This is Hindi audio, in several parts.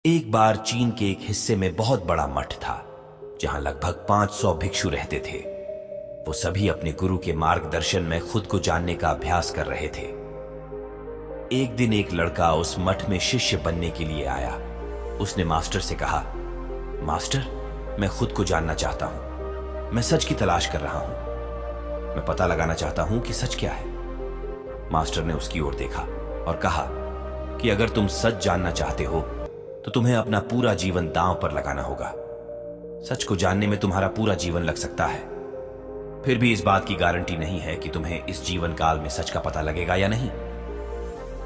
एक बार चीन के एक हिस्से में बहुत बड़ा मठ था जहां लगभग 500 भिक्षु रहते थे। वो सभी अपने गुरु के मार्गदर्शन में खुद को जानने का अभ्यास कर रहे थे। एक दिन एक लड़का उस मठ में शिष्य बनने के लिए आया। उसने मास्टर से कहा, मास्टर, मैं खुद को जानना चाहता हूं। मैं सच की तलाश कर रहा हूं। मैं पता लगाना चाहता हूं कि सच क्या है। मास्टर ने उसकी ओर देखा और कहा कि अगर तुम सच जानना चाहते हो तो तुम्हें अपना पूरा जीवन दांव पर लगाना होगा। सच को जानने में तुम्हारा पूरा जीवन लग सकता है, फिर भी इस बात की गारंटी नहीं है कि तुम्हें इस जीवन काल में सच का पता लगेगा या नहीं।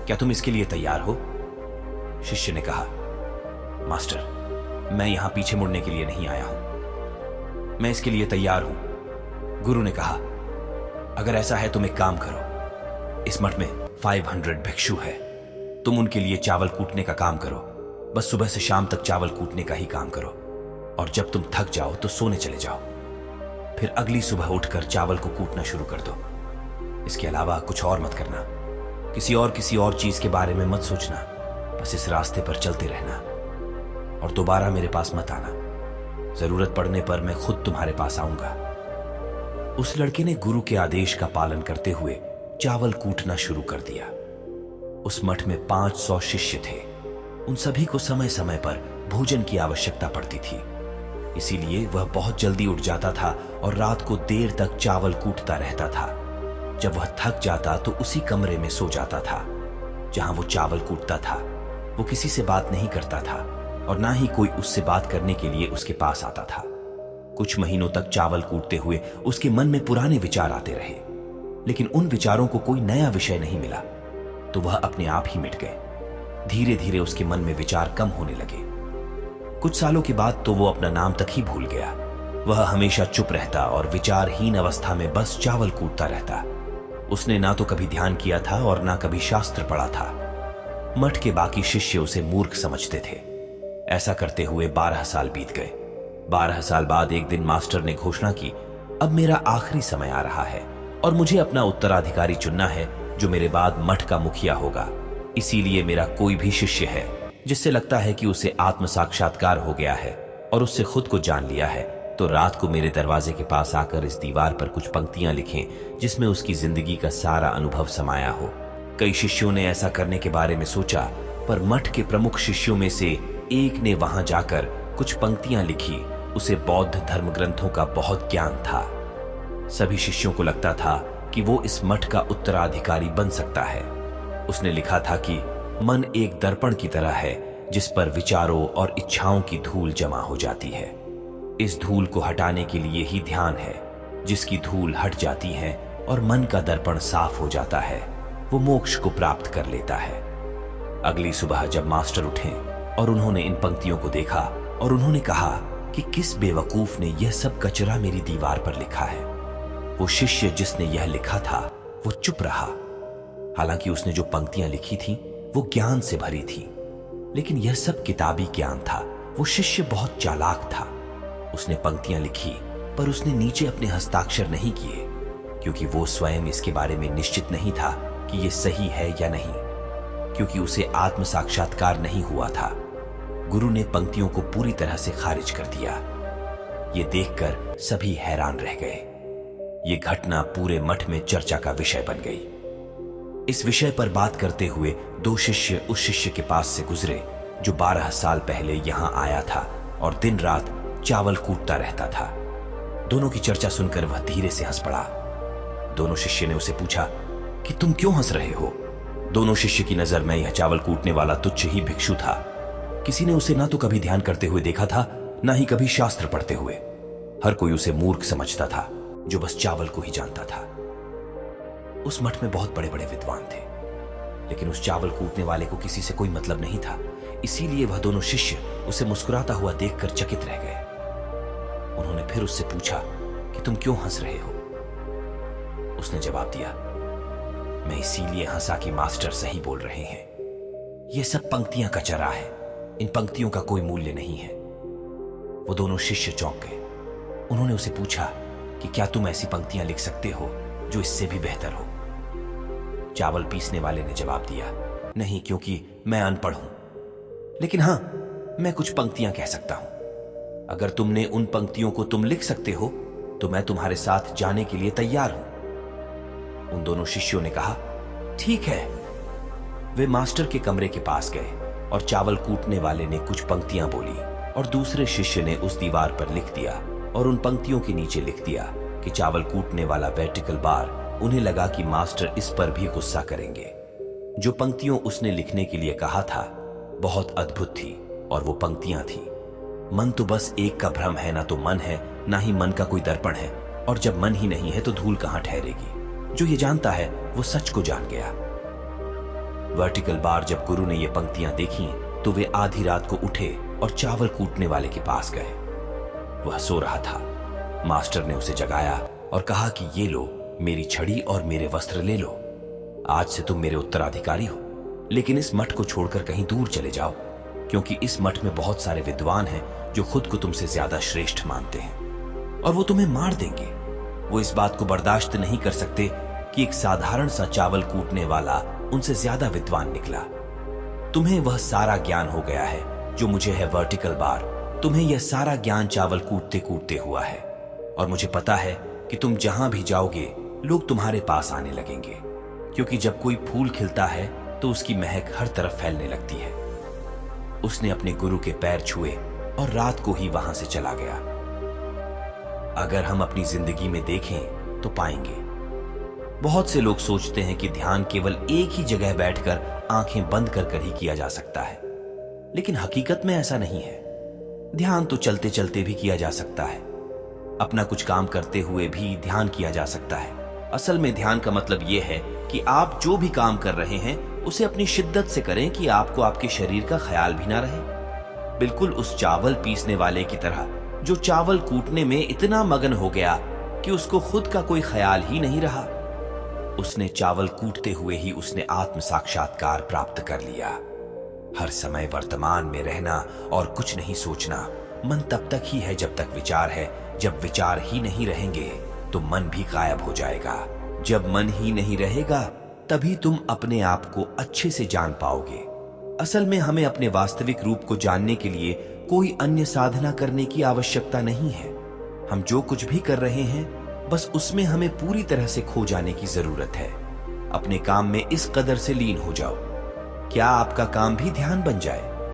क्या तुम इसके लिए तैयार हो? शिष्य ने कहा, मास्टर, मैं यहां पीछे मुड़ने के लिए नहीं आया हूं। मैं इसके लिए तैयार हूं। गुरु ने कहा, अगर ऐसा है तुम एक काम करो। इस मठ में 500 भिक्षु है। तुम उनके लिए चावल कूटने का काम करो। बस सुबह से शाम तक चावल कूटने का ही काम करो, और जब तुम थक जाओ तो सोने चले जाओ। फिर अगली सुबह उठकर चावल को कूटना शुरू कर दो। इसके अलावा कुछ और मत करना। किसी और चीज के बारे में मत सोचना। बस इस रास्ते पर चलते रहना और दोबारा मेरे पास मत आना। जरूरत पड़ने पर मैं खुद तुम्हारे पास आऊंगा। उस लड़के ने गुरु के आदेश का पालन करते हुए चावल कूटना शुरू कर दिया। उस मठ में 500 शिष्य थे। उन सभी को समय समय पर भोजन की आवश्यकता पड़ती थी, इसीलिए वह बहुत जल्दी उठ जाता था और रात को देर तक चावल कूटता रहता था। जब वह थक जाता तो उसी कमरे में सो जाता था जहां वो चावल कूटता था। वो किसी से बात नहीं करता था और ना ही कोई उससे बात करने के लिए उसके पास आता था। कुछ महीनों तक चावल कूटते हुए उसके मन में पुराने विचार आते रहे, लेकिन उन विचारों को कोई नया विषय नहीं मिला, तो वह अपने आप ही मिट गए। धीरे धीरे उसके मन में विचार कम होने लगे। कुछ सालों के बाद तो वो अपना नाम तक ही भूल गया। वह हमेशा चुप रहता और विचारहीन अवस्था में बस चावल कूटता रहता। उसने ना तो कभी ध्यान किया था और ना कभी शास्त्र पढ़ा था। मठ के बाकी शिष्य उसे मूर्ख समझते थे। ऐसा करते हुए 12 साल बीत गए। 12 साल बाद एक दिन मास्टर ने घोषणा की, अब मेरा आखिरी समय आ रहा है और मुझे अपना उत्तराधिकारी चुनना है जो मेरे बाद मठ का मुखिया होगा। इसीलिए मेरा कोई भी शिष्य है जिससे लगता है कि उसे आत्म साक्षात्कार हो गया है और उससे खुद को जान लिया है, तो रात को मेरे दरवाजे के पास आकर इस दीवार पर कुछ पंक्तियां लिखें जिसमें उसकी जिंदगी का सारा अनुभव समाया हो। कई शिष्यों ने ऐसा करने के बारे में सोचा, पर मठ के प्रमुख शिष्यों में से एक ने वहां जाकर कुछ पंक्तियां लिखी। उसे बौद्ध धर्म ग्रंथों का बहुत ज्ञान था। सभी शिष्यों को लगता था कि वो इस मठ का उत्तराधिकारी बन सकता है। उसने लिखा था कि मन एक दर्पण की तरह है जिस पर विचारों और इच्छाओं की धूल जमा हो जाती है। इस धूल को हटाने के लिए ही ध्यान है। जिसकी धूल हट जाती है और मन का दर्पण साफ हो जाता है, वो मोक्ष को प्राप्त कर लेता है। अगली सुबह जब मास्टर उठे और उन्होंने इन पंक्तियों को देखा और उन्होंने कहा कि किस बेवकूफ ने यह सब कचरा मेरी दीवार पर लिखा है। वो शिष्य जिसने यह लिखा था वो चुप रहा। हालांकि उसने जो पंक्तियां लिखी थी वो ज्ञान से भरी थी, लेकिन यह सब किताबी ज्ञान था। वो शिष्य बहुत चालाक था। उसने पंक्तियां लिखी, पर उसने नीचे अपने हस्ताक्षर नहीं किए, क्योंकि वो स्वयं इसके बारे में निश्चित नहीं था कि यह सही है या नहीं, क्योंकि उसे आत्म साक्षात्कार नहीं हुआ था। गुरु ने पंक्तियों को पूरी तरह से खारिज कर दिया। ये देखकर सभी हैरान रह गए। ये घटना पूरे मठ में चर्चा का विषय बन गई। इस विषय पर बात करते हुए 2 शिष्य उस शिष्य के पास से गुजरे जो 12 साल पहले यहां आया था और दिन रात चावल कूटता रहता था। दोनों की चर्चा सुनकर वह धीरे से हंस पड़ा। दोनों शिष्य ने उसे पूछा कि तुम क्यों हंस रहे हो? दोनों शिष्य की नजर में यह चावल कूटने वाला तुच्छ ही भिक्षु था। किसी ने उसे ना तो कभी ध्यान करते हुए देखा था, ना ही कभी शास्त्र पढ़ते हुए। हर कोई उसे मूर्ख समझता था जो बस चावल को ही जानता था। उस मठ में बहुत बड़े बड़े विद्वान थे, लेकिन उस चावल कूटने वाले को किसी से कोई मतलब नहीं था। इसीलिए वह दोनों शिष्य उसे मुस्कुराता हुआ देखकर चकित रह गए। उन्होंने फिर उससे पूछा कि तुम क्यों हंस रहे हो? उसने जवाब दिया, मैं इसीलिए हंसा कि मास्टर सही बोल रहे हैं। ये सब पंक्तियां का चरा है। इन पंक्तियों का कोई मूल्य नहीं है। वो दोनों शिष्य चौंक गए। उन्होंने उसे पूछा कि क्या तुम ऐसी पंक्तियां लिख सकते हो जो इससे भी बेहतर हो? चावल पीसने वाले ने जवाब दिया, नहीं, क्योंकि मैं अनपढ़ हूं। लेकिन हां, मैं कुछ पंक्तियां कह सकता हूं। अगर तुमने उन पंक्तियों को तुम लिख सकते हो तो मैं तुम्हारे साथ जाने के लिए तैयार हूं। उन दोनों शिष्यों ने कहा, ठीक है। वे मास्टर के कमरे के पास गए और चावल कूटने वाले ने कुछ पंक्तियां बोली और दूसरे शिष्य ने उस दीवार पर लिख दिया और उन पंक्तियों के नीचे लिख दिया कि चावल कूटने वाला वर्टिकल बार। उन्हें लगा कि मास्टर इस पर भी गुस्सा करेंगे। जो पंक्तियों उसने लिखने के लिए कहा था बहुत अद्भुत थी और वो पंक्तियां थी, मन तो बस एक का भ्रम है, ना तो मन है ना ही मन का कोई दर्पण है, और जब मन ही नहीं है तो धूल कहां ठहरेगी। जो ये जानता है वो सच को जान गया। वर्टिकल बार जब गुरु ने ये पंक्तियां देखी तो वे आधी रात को उठे और चावल कूटने वाले के पास गए। वह सो रहा था। मास्टर ने उसे जगाया और कहा कि ये लो मेरी छड़ी और मेरे वस्त्र ले लो। आज से तुम मेरे उत्तराधिकारी हो, लेकिन इस मठ को छोड़कर कहीं दूर चले जाओ, क्योंकि इस मठ में बहुत सारे विद्वान हैं जो खुद को तुमसे ज्यादा श्रेष्ठ मानते हैं और वो तुम्हें मार देंगे। वो इस बात को बर्दाश्त नहीं कर सकते कि एक साधारण सा चावल कूटने वाला उनसे ज्यादा विद्वान निकला। तुम्हें वह सारा ज्ञान हो गया है जो मुझे है वर्टिकल बार। तुम्हें यह सारा ज्ञान चावल कूटते कूटते हुआ है और मुझे पता है कि तुम जहां भी जाओगे लोग तुम्हारे पास आने लगेंगे, क्योंकि जब कोई फूल खिलता है तो उसकी महक हर तरफ फैलने लगती है। उसने अपने गुरु के पैर छुए और रात को ही वहां से चला गया। अगर हम अपनी जिंदगी में देखें तो पाएंगे बहुत से लोग सोचते हैं कि ध्यान केवल एक ही जगह बैठकर आंखें बंद कर ही किया जा सकता है, लेकिन हकीकत में ऐसा नहीं है। ध्यान तो चलते चलते भी किया जा सकता है। अपना कुछ काम करते हुए भी ध्यान किया जा सकता है। असल में ध्यान का मतलब यह है कि आप जो भी काम कर रहे हैं उसे अपनी शिद्दत से करें कि आपको आपके शरीर का ख्याल भी ना रहे। बिल्कुल उस चावल पीसने वाले की तरह जो चावल कूटने में इतना मगन हो गया कि उसको खुद का कोई ख्याल ही नहीं रहा। उसने चावल कूटते हुए ही उसने आत्म साक्षात्कार प्राप्त कर लिया। हर समय वर्तमान में रहना और कुछ नहीं सोचना। मन तब तक ही है जब तक विचार है। जब विचार ही नहीं रहेंगे तो मन भी गायब हो जाएगा। जब मन ही नहीं रहेगा तभी तुम अपने आप को अच्छे से जान पाओगे। असल में हमें अपने वास्तविक रूप को जानने के लिए कोई अन्य साधना करने की आवश्यकता नहीं है। हम जो कुछ भी कर रहे हैं बस उसमें हमें पूरी तरह से खो जाने की जरूरत है। अपने काम में इस कदर से लीन हो जाओ क्या आपका काम भी ध्यान बन जाए।